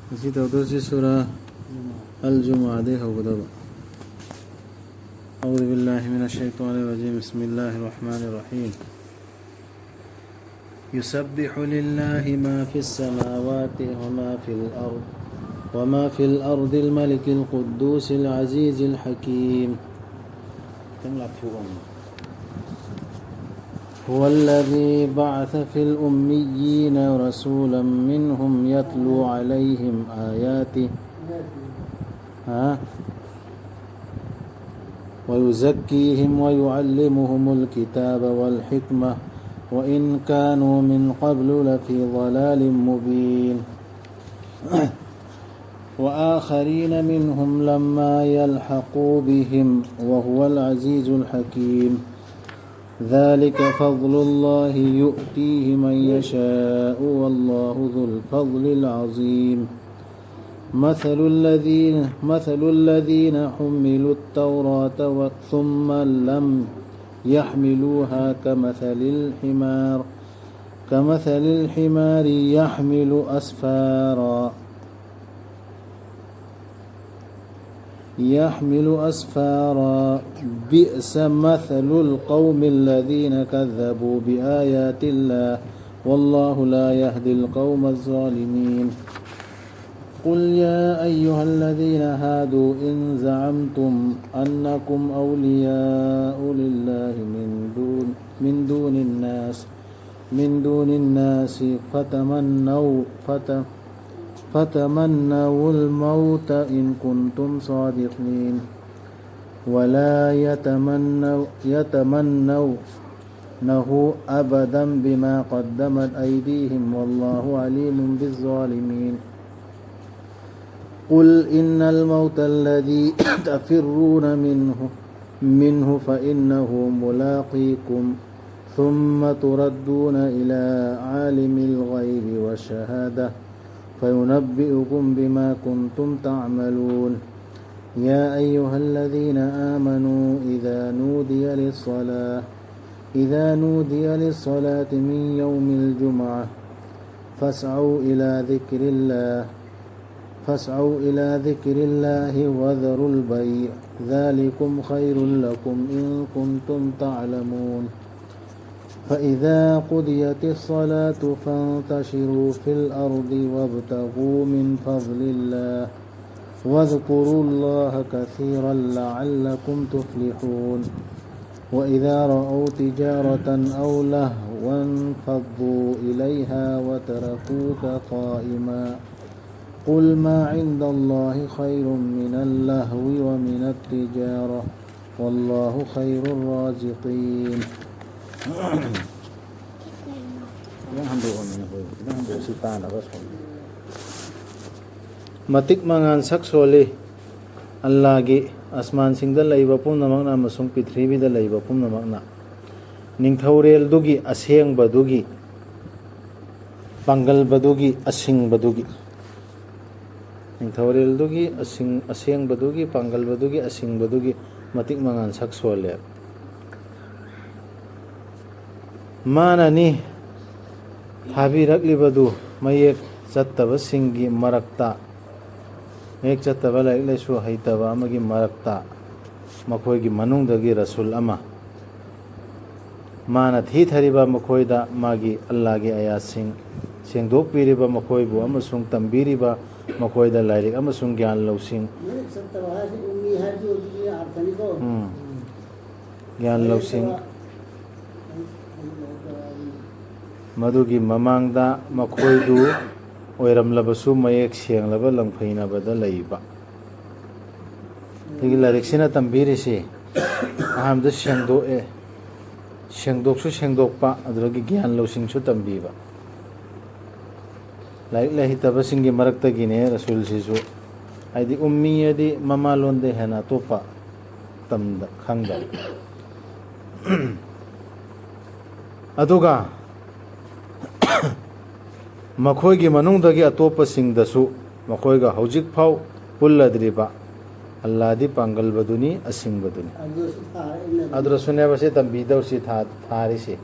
इसी तौदूसी सूरा अल-जुमुअह दे हो गदब अऊज़ु बिल्लाहि मिनश शैतानिर रजीम बिस्मिल्लाहिर रहमानिर रहीम युसब्बिहु लिल्लाहि मा फिस समावाति वमा fill अर्दिल मलिकिल कुद्दूसिल अज़ीज़िल Hakim هو الذي بعث في الأميين رسولا منهم يتلو عليهم آياته ويزكيهم ويعلمهم الكتاب والحكمة وإن كانوا من قبل لفي ضلال مبين وآخرين منهم لما يلحقوا بهم وهو العزيز الحكيم ذلك فضل الله يؤتيه من يشاء والله ذو الفضل العظيم مثل الذين حملوا التوراة ثم لم يحملوها كمثل الحمار يحمل أسفارا بئس مثل القوم الذين كذبوا بآيات الله والله لا يهدي القوم الظالمين قل يا أيها الذين هادوا إن زعمتم أنكم أولياء لله من دون الناس فتمنوا الموت إن كنتم صادقين ولا يتمنونه أبدا بما قدمت أيديهم والله عليم بالظالمين قل إن الموت الذي تفرون منه فإنه ملاقيكم ثم تردون إلى عالم الغيب والشهادة فينبئكم بما كنتم تعملون يا أيها الذين آمنوا إذا نودي للصلاة من يوم الجمعة فاسعوا إلى ذكر الله وذروا البيع ذلكم خير لكم إن كنتم تعلمون فإذا قضيت الصلاة فانتشروا في الأرض وابتغوا من فضل الله واذكروا الله كثيرا لعلكم تفلحون وإذا رأوا تجارة أو لهوا انفضوا إليها وتركوك قائما قل ما عند الله خير من اللهو ومن التجارة والله خير الرازقين Matik mangan saksoli Allahgi asman singda laiba pumnamakna amasung pithribida laiba pumnamakna ningthaurel dugi aseng badugi pangal badugi asing badugi ningthaurel dugi aseng badugi pangal badugi asing badugi matik mangan saksoli Manani Habirakliබadu mayek chattabasingi marakta mayek chattaba laik laisu haitaba amagi marakta makhoigi manungdagi rasul ama mana thithariba makhoida magi Allahgi ayasing sengdokpiriba makhoibu amasung tambiriba makhoida lairik amasung gyan lausing gyan lausing Madugi mamangda makhoidu oiramlabasu mayek sianglaba langphainabada laiba tigi lariksina tambirisi ahamda sengdoksu sengdokpa aduragi gyan lausingsu tambiba laik lahitabasingi maraktagine rasul sisu aidi ummiyadi mamalonde hena topa tamda khangda aduga Makhoigi manungdagi atopasingdasu makhoiga hojik phau pulladriba Allah di panggal baduni asing baduni Aduh thare adra sunne base tambi daw si thari si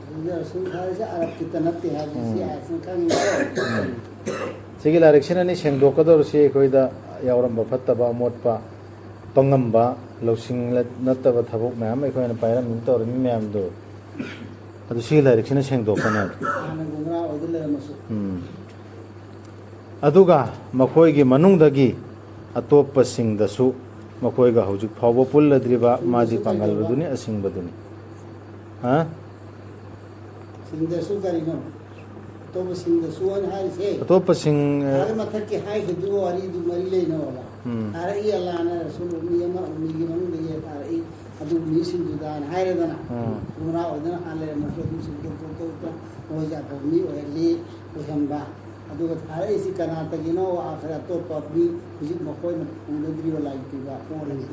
sun thare se arab kita natti ha si asin kan sigi la reksina ni seng do kador si koida yawram ba fatta ba mot pa pangam ba losing natta ba thabuk ma am koina paira min tor mi mam do adu sigi la reksina seng do kana ana gungra odile masu aduga makhoi gi manung dagi atop sing dasu makhoi ga haujuk phawbo pulladriba maji pangal baduni asing baduni ha singda su kari no to singda su an hai se atop sing are mathak ki hai du wari du mari le no wala are i allah na rasul ni ma ni gi manu de are i adu ni sing du dan hai re dana gungra odana hale masu du sing to o ja ko ni o le o hamba aduga thare isi kanata gino akhira to papi hujik makoi na unadri wala itiba ko lagi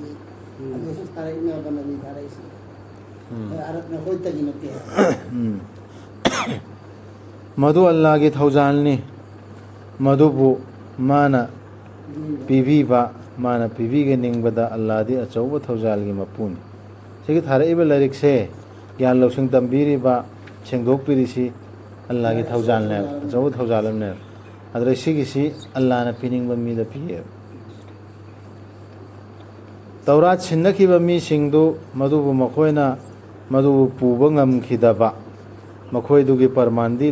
adu su thare me bana ni thare isi arat na koi tagino te madu allah gi thaujal ni madu bu mana pibi ba mana pibi ge ningbada allah di achau thaujal gi mapuni sigi thare ibe larik se gyan losing tambiri ba chengdok pirisi Allah ki thaujal ne achau thaujal ne adra sigi si Allah na pining ba mi da piye taurat sinnaki ba mi singdu madu bu makoina madu puba ngam khidaba makhoi du gi parmandi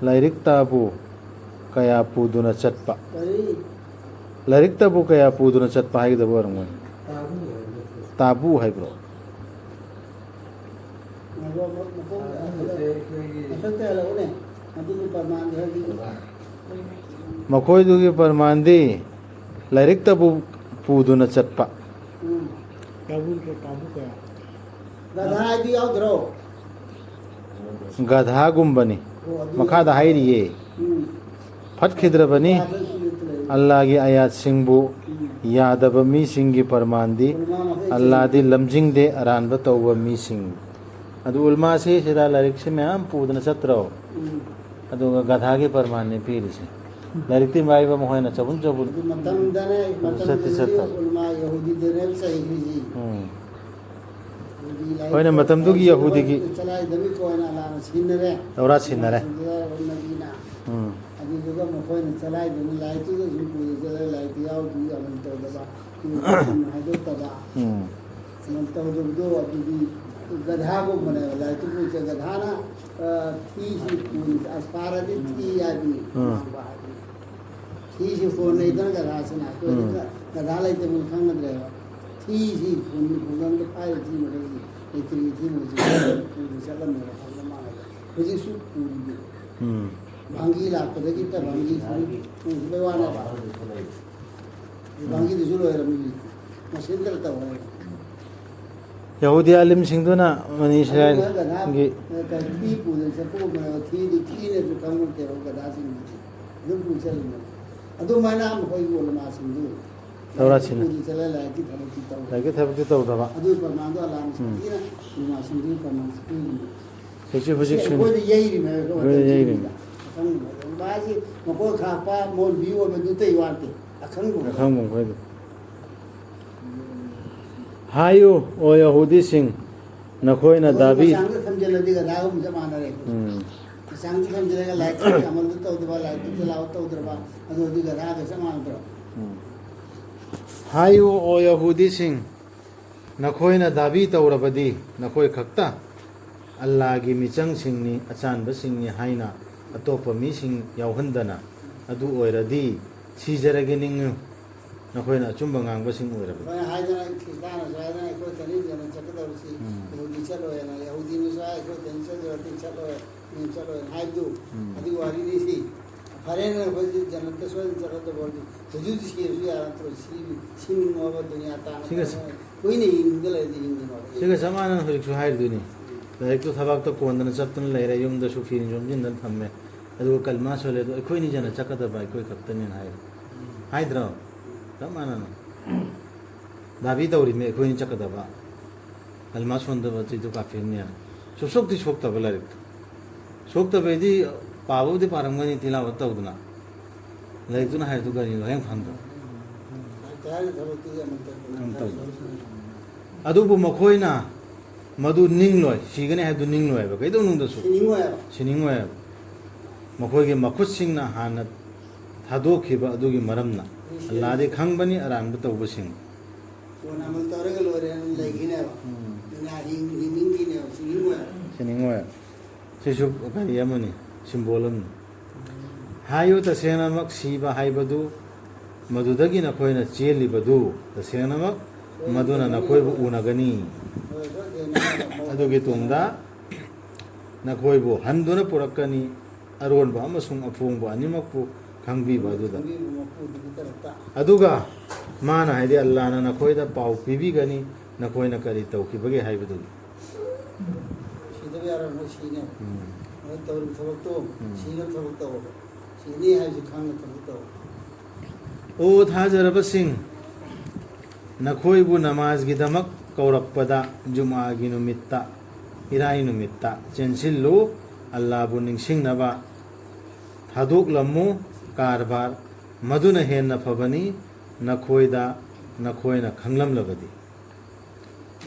lairik tabu kaya puduna chatpa lairik tabu kaya puduna chatpa hai da borang tabu hai bro makhoi du gi parmandi lairik tabu puduna chatpa gadha di audro gadha gumbani makha da hairiye phat khidrabani Allah gi ayat singbu yadaba mi singi parmandi Allah di lamjing de aran ba tawwa mi sing adu ulma se sida larik se myam pudna chatra adu gadha gi parmani piri se larik ti mai ba mohoina chabun matam dane ulma yahudi dane sai ji hoina matam du gi yahudi gi chalai dami ko na la sinare taurat sinare adi juga mokoina chalai dami lai tu ju pu chalai lai ti au tu aman to da ba ha do ta ba man to do adi gadha ko mane lai tu pu gadha na thi si pu aspara di thi adi thi si phone nei da gadha sana ko gadha lai te mun khang na thi si phone phone da pai thi mo dei itri thi mo ji pu chala me khang ma ko ji su pu bhangi la ko de ta bhangi pu be wa na bhangi de zulo era mi masindra ta wa yahudi alim singduna mani israel gi ka thi pu de se pu me thi ne ju kam te ro gadha sing dum pu chal me adu mana am hoi go ma sing du taurat sin chala la ki thalo ki ta lagi thabti to da ba adu parmando ala sing ina ma sing du parman sing sechi phujik sun ko de yei me ko yei ri kan baji ko kha pa mol biwo me du te wante akhang go khang mong khoi hayu o yahudi sing nakhoi na dabi sang samjela diga daum jamana re sang samjela ga like amal du to ba like du lao to ba adu diga da ga saman bro hayu o yahudi sing nakhoi na dabi tawrabadi nakhoi khakta Allah gi michang singni achan ba singni haina atopa mi sing yauhandana adu oiradi sijarage ning nakhoi na chumba ngang ba sing oiraba ba hai jana khistana sa jana ko tani jana chakda usi yahudi chalo na yahudi nu sa ko ten chalo tin chalo ni chalo hai du adi wari ni si hare na ko jana to so chalo to bol tuju ji si ya to si no ba dunia ta koi ni indala di indino siga samanan horik su hair duni laik tu thabak to kondana chaptun leira yum da su firin jom jin dan thamme adu kalma sole do koi ni jana chakata bai koi kaptanin hair haidra samanan dabi dawri me koi ni chakata ba kalma sonda ba chi to kafir ne so sok ti sok ta balarik sok ta be di pabu di parangani tilawat ta udna laik tu na hair tu gari heng phanda ꯍꯥꯏꯔꯤꯕ ꯊꯕꯛꯇꯨꯗꯤ ꯑꯃꯨꯛꯇ ꯑꯗꯨꯕꯨ ꯃꯈꯣꯏꯅ ꯃꯗꯨ ꯅꯤꯡꯂꯣꯏ ꯁꯤꯒꯅꯤ ꯍꯥꯏꯕꯗꯨ ꯅꯤꯡꯂꯣꯏꯕ ꯀꯩꯗꯧꯅꯨꯡꯗꯁꯨ ꯁꯤꯅꯤꯡꯉꯣꯏꯕ ꯁꯤꯅꯤꯡꯉꯣꯏꯕ ꯃꯈꯣꯏꯒꯤ ꯃꯈꯨꯠꯁꯤꯡꯅ ꯍꯥꯟꯅ ꯊꯥꯗꯣꯛꯈꯤꯕ ꯑꯗꯨꯒꯤ ꯃꯔꯝꯅ ꯑꯜꯂꯥꯍꯗꯤ ꯈꯪꯕꯅꯤ ꯑꯔꯥꯟꯕ ꯇꯧꯕꯁꯤꯡ ꯀꯣꯟꯅ ꯑꯃꯜ ꯇꯧꯔꯒ ꯂꯣꯏꯔꯦꯅ ꯂꯩꯈꯤꯅꯦꯕ ꯗꯨꯅꯤꯌꯥ ꯍꯤꯡꯅꯤꯡꯈꯤꯅꯦꯕ ꯁꯤꯅꯤꯡꯉꯣꯏꯕ ꯁꯤꯅꯤꯡꯉꯣꯏ ꯁꯤꯁꯨ ꯀꯔꯤ ꯑꯃꯅꯤ ꯁꯤꯝꯕꯣꯜ ꯑꯃꯅꯤ ꯍꯥꯏꯌꯨ ꯇꯁꯦꯡꯅꯃꯛ ꯁꯤꯕ ꯍꯥꯏꯕꯗꯨ ꯃꯗꯨꯗꯒꯤ ꯅꯈꯣꯏꯅ ꯆꯦꯜꯂꯤꯕꯗꯨ ꯇꯁꯦꯡꯅꯃꯛ ꯃꯗꯨꯅ ꯅꯈꯣꯏꯕు ꯎꯅꯒꯅꯤ ꯑꯗꯨꯒꯤ ꯇꯨꯡꯗ ꯅꯈꯣꯏꯕꯨ ꯍꯟꯗꯨꯅ ꯄꯨꯔꯛꯀꯅꯤ ꯑꯔꯣꯟꯕ ꯑꯃꯁꯨꯡ ꯑꯐꯣꯡꯕ ꯑꯅꯤꯃꯛꯄꯨ ꯈꯪꯕꯤꯕ ꯑꯗꯨꯗ ꯑꯗꯨꯒ ꯃꯥꯅ ꯍꯥꯏꯗꯤ ꯑꯜꯂꯥꯍꯅ ꯅꯈꯣꯏꯗ ꯄꯥꯎ ꯄꯤꯕꯤꯒꯅꯤ ꯅꯈꯣꯏꯅ ꯀꯔꯤ ꯇꯧꯈꯤꯕꯒꯦ ꯍꯥꯏꯕꯗꯨꯒꯤ ꯁꯤꯗꯕ ꯌꯥꯔꯣꯏ ꯁꯤꯅꯦꯕ ꯇꯧꯔꯤꯕ ꯊꯕꯛꯇꯣ ꯁꯤꯅꯕ ꯊꯕꯛ ꯇꯧꯕ ꯁꯤꯅꯤ ꯍꯥꯏꯕꯁꯤ ꯈꯪꯅ ꯊꯕꯛ ꯇꯧꯕ ꯑꯣ ꯊꯥꯖꯔꯕꯁꯤꯡ ꯅꯈꯣꯏꯕꯨ ꯅꯃꯥꯖꯒꯤꯗꯃꯛ ꯀꯧꯔꯛꯄꯗ ꯖꯨꯃꯥꯒꯤ ꯅꯨꯃꯤꯠꯇ ꯏꯔꯥꯏ ꯅꯨꯃꯤꯠꯇ ꯆꯦꯟꯁꯤꯜꯂꯨ ꯑꯜꯂꯥꯍꯕꯨ ꯅꯤꯡꯁꯤꯡꯅꯕ ꯊꯥꯗꯣꯛꯂꯝꯃꯨ ꯀꯥꯔꯕꯥꯔ ꯃꯗꯨꯅ ꯍꯦꯟꯅ ꯐꯕꯅꯤ ꯅꯈꯣꯏꯅ ꯈꯪꯂꯝꯂꯕꯗꯤ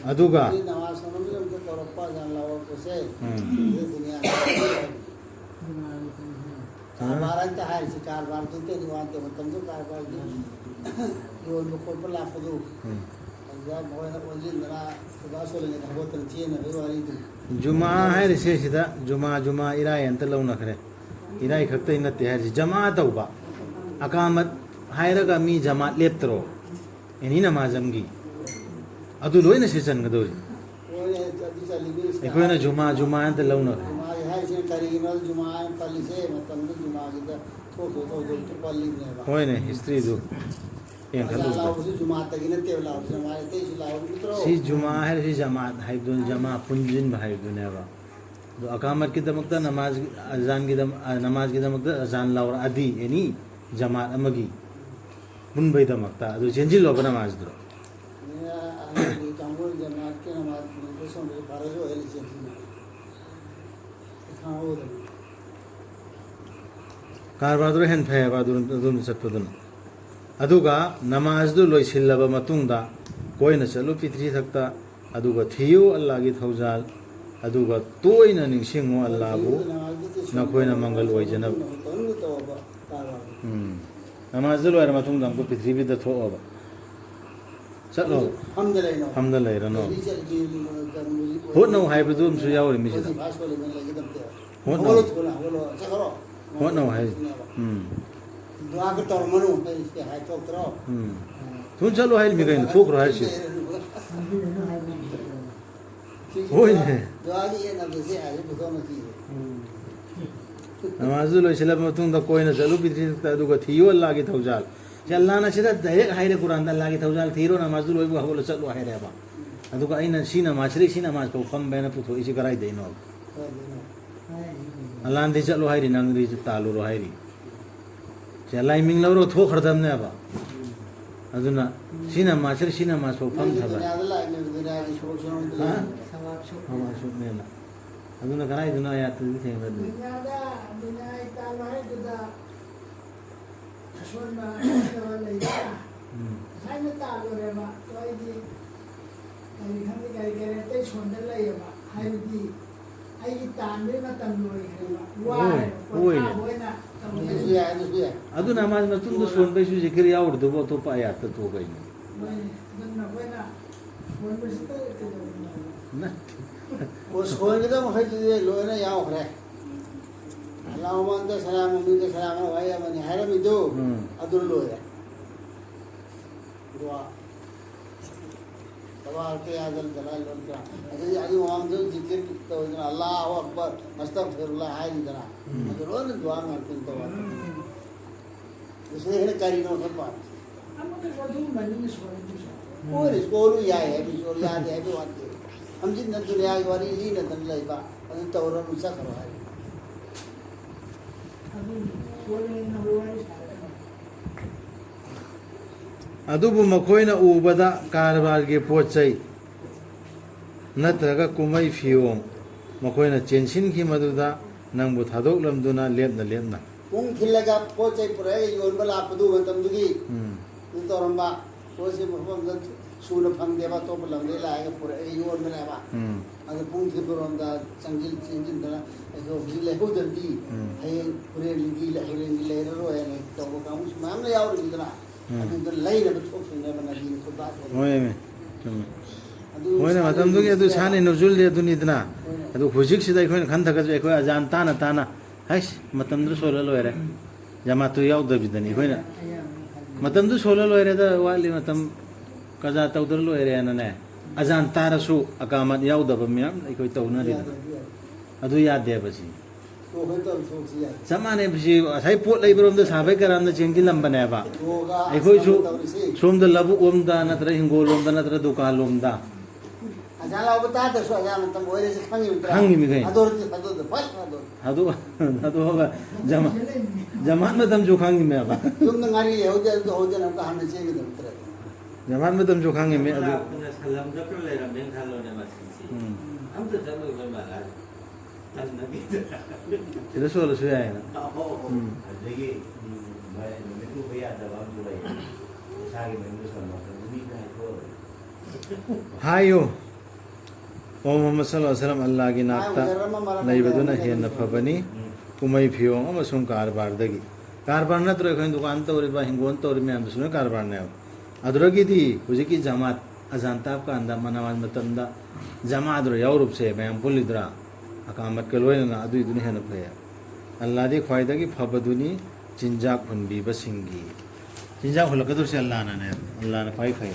ꯑꯗꯨꯒ ꯅꯃꯥꯖ ꯁꯣꯟꯕꯒꯤꯗꯃꯛꯇ ꯀꯧꯔꯛꯄ ꯑꯖꯥꯟ ꯂꯥꯎꯔꯛꯄꯁꯦ ꯗꯨꯅꯤꯌꯥ ꯀꯔꯕꯥꯔ ꯍꯦꯛꯇ ꯍꯥꯏꯔꯤꯁꯤ ꯀꯔꯕꯥꯔꯗꯨꯗꯤ ꯋꯥꯟꯇꯦ ꯃꯇꯝꯗꯨ ꯀꯔꯕꯥꯔꯒꯤ ꯌꯣꯟꯕ ꯈꯣꯠꯄ ꯂꯥꯛꯄꯗꯨ ꯑꯗꯨꯗ ꯃꯣꯏꯅ ꯑꯣꯟꯁꯤꯟꯗꯅ ꯈꯨꯕꯥ ꯁꯣꯜꯂꯤꯉꯩꯗ ꯍꯧꯒꯠꯇꯅ ꯆꯦꯟꯅꯕꯒꯤ ꯋꯥꯔꯤꯗꯨ ꯖꯨꯃꯥ ꯍꯥꯏꯔꯤꯁꯦ ꯁꯤꯗ ꯖꯨꯃꯥ ꯏꯔꯥꯏ ꯑꯟꯇ ꯂꯧꯅꯈ꯭ꯔꯦ ꯏꯔꯥꯏ ꯈꯛꯇꯩ ꯅꯠꯇꯦ ꯍꯥꯏꯔꯤꯁꯤ ꯖꯃꯥ ꯇꯧꯕ ꯑꯀꯥꯃꯠ ꯍꯥꯏꯔꯒ ꯃꯤ ꯖꯃꯥꯠ ꯂꯦꯞꯇ꯭ꯔꯣ ꯑꯦꯅꯤ ꯅꯃꯥꯖꯝꯒꯤ ꯑꯗꯨ ꯂꯣꯏꯅ ꯁꯤ ꯆꯟꯒꯗꯧꯔꯤ ꯑꯩꯈꯣꯏꯅ ꯖꯨꯃꯥ ꯑꯟꯇ ꯂꯧꯅꯈ꯭ꯔꯦ ꯍꯥꯏꯔꯤꯁꯤꯅ ꯀꯔꯤꯒꯤꯅꯣ ꯖꯨꯃꯥ ꯄꯜꯂꯤꯁꯦ ꯃꯇꯝꯗ ꯖꯨꯃꯥꯒꯤꯗ ꯊꯣꯛꯇ ꯄꯜꯂꯤꯕꯅꯦꯕ ꯍꯣꯏꯅꯦ ꯍꯤꯁꯇ꯭ꯔꯤꯗꯨ ꯂꯥꯎꯕꯁꯨ ꯖꯨꯃꯥꯠꯇꯒꯤ ꯅꯠꯇꯦꯕ ꯂꯥꯎꯕꯁꯤ ꯖꯃꯥ ꯑꯇꯩꯁꯨ ꯂꯥꯎꯕ ꯅꯠꯇ꯭ꯔꯣ ꯁꯤ ꯖꯨꯃꯥ ꯍꯥꯏꯔꯤꯁꯤ ꯖꯃꯥꯠ ꯍꯥꯏꯕꯗꯨꯅꯤ ꯖꯃꯥ ꯄꯨꯟꯁꯤꯟꯕ ꯍꯥꯏꯕꯗꯨꯅꯦꯕ ꯑꯗꯣ ꯑꯀꯥꯃꯠꯀꯤꯗꯃꯛꯇ ꯅꯃꯥꯖꯒꯤꯗꯃꯛꯇ ꯑꯖꯥꯟ ꯂꯥꯎꯔꯛꯑꯗꯤ ꯑꯦꯅꯤ ꯖꯃꯥꯠ ꯑꯃꯒꯤ ꯄꯨꯟꯕꯩꯗꯃꯛꯇ ꯑꯗꯨ ꯆꯦꯟꯁꯤꯜꯂꯣꯕ ꯅꯃꯥꯖꯗꯨ कांगोर जमात के नमाज मुसलमान के फर्ज हो है नीचे थी हां वो कारबारदुर हेन फैबा अदुम चटपदुन अदुगा नमाजदु लोइसिल्लबा मतुंगदा कोइना चलु पिथ्री थक्ता अदुगा थियु अल्लाह की थौजाल अदुगा तोइना निंगसिंगो अल्लाहबु नखोइना मंगल ओइजनब नमाजदु लोइरा मतुंगदा को पृथ्वीदा थोअबा चलो हमदा लेरनो होनो हाइबदु अमसु यावरि मिसिदा होनो हाइ दुआ के तोरमनु है हाइ थोकरो थुन चलो हाइ मिगैन थोकरो हाइसि होइने दुआ की ये नबसे हाइ बुतोनो की नमाजु लोइसिला मतुंगदा कोइना चलु पिथ्रीदा अदुगा थियो अल्लाह की थौजाल अल्लाहना सिदा डायरेक्ट हाइरे कुरान अल्लाह की थौजाल थीरो नमाजु लोइबु हगोल चलो हाइरेबा अदुगा अइना सी नमाज को फम बेना पुथो इसी कराइ देनो अल्लाह दे चलो हाइरी नंगरी तालु रो हाइरी चलाई मिंग लवरो थो खरदमने बा अदुना सी नमाज को फम थबा समाज सुनेला अदुना कराइ दुना या तु थेबा दु Saya tak boleh mak, tu ini kali tu sonda lagi mak, hari ini, hari tanda macam lori mak, wah, ಅದು ನಮಾಜ್ ಮತ್ತೊಂದು ಸೋನ್ ಬೈ ಸು ಜಿಕ್ರಿ ಯಾವಡ್ದು ಬೋ ತೋ ಪಾಯ ಆತ ತೋ ಗೈ वो सोन के तो मुझे जो लोग ना याव करे अल्लाहुम्मा अंता सलाम मिन्का सलाम वाया मनी हर में दो अदुल लो है दुआ तबारक या जल जलाल वल इकराम अगर आज वहां जो जिक्र तो अल्लाहु अकबर अस्तगफिरुल्लाह हाय इतना अगर वो दुआ मारते तो इसलिए है करी नो सब बात और इसको रू या है बिचोर याद है भी बात हम जिन दुनिया की वाली ली न तन लई बा अन तौरन उसा करो है अदुबु मखोइना उबदा कारबार के पोचै नत्रगा कुमै फियों मखोइना चेंसिन की मदुदा नंबु थादोक लमदुना पुंग खिलगा पोचै पुरे योन बला पदु मतम दुगी तोरंबा ꯄꯣꯠꯁꯦ ꯃꯐꯝꯗ ꯁꯨꯅ ꯐꯪꯗꯦꯕ ꯑꯇꯣꯞꯄ ꯂꯝꯗꯒꯤ ꯂꯥꯛꯑꯒ ꯄꯨꯔꯛꯑꯒ ꯌꯣꯟꯕꯅꯦꯕ ꯑꯗꯨ ꯄꯨꯡ ꯊꯤꯠꯄꯔꯣꯝꯗ ꯆꯦꯟꯁꯤꯟꯗꯅ ꯑꯩꯈꯣꯏ ꯍꯧꯖꯤꯛ ꯂꯩꯍꯧꯗ꯭ꯔꯗꯤ ꯍꯌꯦꯡ ꯍꯣꯔꯦꯟꯒꯤ ꯂꯩꯔꯔꯣꯏꯅ ꯇꯧꯕ ꯀꯥꯡꯕꯨꯁꯨ ꯃꯌꯥꯝ ꯌꯥꯎꯔꯤꯗꯅ ꯑꯗꯨꯗ ꯂꯩꯅꯕ ꯊꯣꯛꯁꯤꯅꯦꯕ ꯅꯗꯤ ꯈꯨꯠꯕꯥꯛ ꯍꯣꯏꯅꯦ ꯃꯣꯏꯅ ꯃꯇꯝꯗꯨꯒꯤ ꯑꯗꯨ ꯁꯥꯟꯅꯩ ꯅꯣꯖꯨꯜꯗꯤ ꯑꯗꯨꯅꯤꯗꯅ ꯑꯗꯨ ꯍꯧꯖꯤꯛꯁꯤꯗ ꯑꯩꯈꯣꯏꯅ ꯈꯟꯊꯒꯠꯁꯨ ꯑꯩꯈꯣꯏ ꯑꯖꯥꯟ ꯇꯥꯅ ꯇꯥꯅ ꯍꯩꯁ ꯃꯇꯝꯗꯨ ꯁꯣꯜꯂ ꯂꯣꯏꯔꯦ ꯖꯃꯥꯠꯇꯨ ꯌꯥꯎꯗꯕꯤꯗꯅꯤ ꯑꯩꯈꯣꯏꯅ ꯃꯇꯝꯗꯨ ꯁꯣꯜꯂ ꯂꯣꯏꯔꯦꯗ ꯋꯥꯠꯂꯤ ꯃꯇꯝ ꯀꯖꯥ ꯇꯧꯗ꯭ꯔ ꯂꯣꯏꯔꯦꯅꯅꯦ ꯑꯖꯥꯟ ꯇꯥꯔꯁꯨ ꯑꯀꯥꯃꯠ ꯌꯥꯎꯗꯕ ꯃꯌꯥꯝ ꯑꯩꯈꯣꯏ ꯇꯧꯅꯔꯤꯗꯅ ꯑꯗꯨ ꯌꯥꯗꯦꯕ ꯁꯤ ꯆꯞ ꯃꯥꯟꯅꯩꯕꯁꯤ ꯉꯁꯥꯏ ꯄꯣꯠ ꯂꯩꯕꯔꯣꯝꯗ ꯁꯥꯕꯩ ꯀꯔꯥꯝꯗ ꯆꯦꯟꯁꯤꯜꯂꯝꯕꯅꯦꯕ ꯑꯩꯈꯣꯏꯁꯨ ꯁꯣꯝꯗ ꯂꯧꯕꯨꯛ ꯂꯣꯝꯗ ꯅꯠꯇ꯭ꯔꯒ ꯍꯤꯡꯒꯣꯜ ꯂꯣꯝꯗ ꯅꯠꯇ꯭ꯔꯒ ꯗꯨꯀꯥꯟ ꯂꯣꯝꯗ ꯑꯖꯥꯟ ꯂꯥꯎꯕ ꯇꯥꯗ꯭ꯔꯁꯨ ꯑꯖꯥꯟ ꯃꯇꯝ ꯑꯣꯏꯔꯦꯁꯤ ꯈꯪꯉꯤꯃꯤ ꯀꯩ ꯑꯗꯨ ꯑꯗꯨꯒ ꯖꯃꯥꯠ ꯃꯇꯝꯁꯨ ꯈꯪꯉꯤꯃꯦꯕ ꯌꯨꯝꯗ ꯉꯥꯔꯤ ꯂꯩꯍꯧꯗꯦ ꯑꯗꯨ ꯍꯧꯗꯅ ꯑꯃꯨꯛꯀ ꯍꯥꯟꯅ ꯆꯦꯟꯒꯗꯕ ꯖꯃꯥꯠ ꯃꯇꯝꯁꯨ ꯈꯪꯉꯤꯃꯦ ꯑꯗꯨ ꯁꯂꯝꯗ ꯂꯩꯔꯝꯃꯦꯅ ꯈꯜꯂꯣꯅꯦ ꯃꯁꯤꯁꯤ ꯑꯝꯇ ꯆꯠꯂꯣꯏꯕ ꯃꯥꯜꯂꯦ ꯁꯤꯗ ꯁꯣꯜꯂꯁꯨ ꯌꯥꯏꯅ ꯑꯗꯒꯤ ꯅꯨꯃꯤꯠ ꯎꯕ ꯌꯥꯗꯕ ꯑꯃꯁꯨ ꯂꯩ ꯏꯁꯥꯒꯤ ꯃꯌꯨꯝꯗ ꯁꯣꯟꯕ ꯃꯤꯅ ꯍꯥꯏꯊꯣꯛꯑꯔꯣꯏ ꯍꯥꯏꯌꯨ ꯑꯣ ꯃꯨꯍꯝꯃꯗ ꯁꯜꯂꯜꯂꯥꯍꯨ ꯑꯂꯩꯍꯤ ꯋꯁꯜꯂꯝ ꯑꯜꯂꯥꯍꯒꯤ ꯅꯥꯛꯇ ꯂꯩꯕꯗꯨꯅ ꯍꯦꯟꯅ ꯐꯕꯅꯤ ꯀꯨꯝꯍꯩ ꯐꯤꯌꯣꯡ ꯑꯃꯁꯨꯡ ꯀꯔꯕꯥꯔꯗꯒꯤ ꯀꯔꯕꯥꯔ ꯅꯠꯇ꯭ꯔꯒ ꯑꯩꯈꯣꯏꯅ ꯗꯨꯀꯥꯟ ꯇꯧꯔꯤꯕ ꯍꯤꯡꯒꯣꯜ ꯇꯧꯔꯤꯕ ꯃꯌꯥꯝꯗꯨꯁꯨ ꯂꯣꯏꯅ ꯀꯔꯕꯥꯔꯅꯦꯕ ꯑꯗꯨꯗꯒꯤꯗꯤ ꯍꯧꯖꯤꯛꯀꯤ ꯖꯃꯥꯠ ꯑꯖꯥꯟ ꯇꯥꯕ ꯀꯥꯟꯗ ꯃꯅꯥꯋꯥꯜ ꯃꯇꯝꯗ ꯖꯃꯥꯗꯨꯔ ꯌꯥꯎꯔꯨꯕꯁꯦ ꯃꯌꯥꯝ ꯄꯨꯜꯂꯤꯗ꯭ꯔꯥ ꯑꯀꯥꯃꯠꯀ ꯂꯣꯏꯅꯅ ꯑꯗꯨꯏꯗꯨꯅ ꯍꯦꯟꯅ ꯐꯩ ꯑꯜꯂꯥꯍꯗꯤ ꯈ꯭ꯋꯥꯏꯗꯒꯤ ꯐꯕꯗꯨꯅꯤ ꯆꯤꯟꯖꯥꯛ ꯍꯨꯟꯕꯤꯕꯁꯤꯡꯒꯤ ꯆꯤꯟꯖꯥꯛ ꯍꯨꯜꯂꯛꯀꯗꯧꯔꯤꯁꯦ ꯑꯜꯂꯥꯍꯅꯅꯦ ꯑꯜꯂꯥꯍꯅ ꯈ꯭ꯋꯥꯏ ꯐꯩ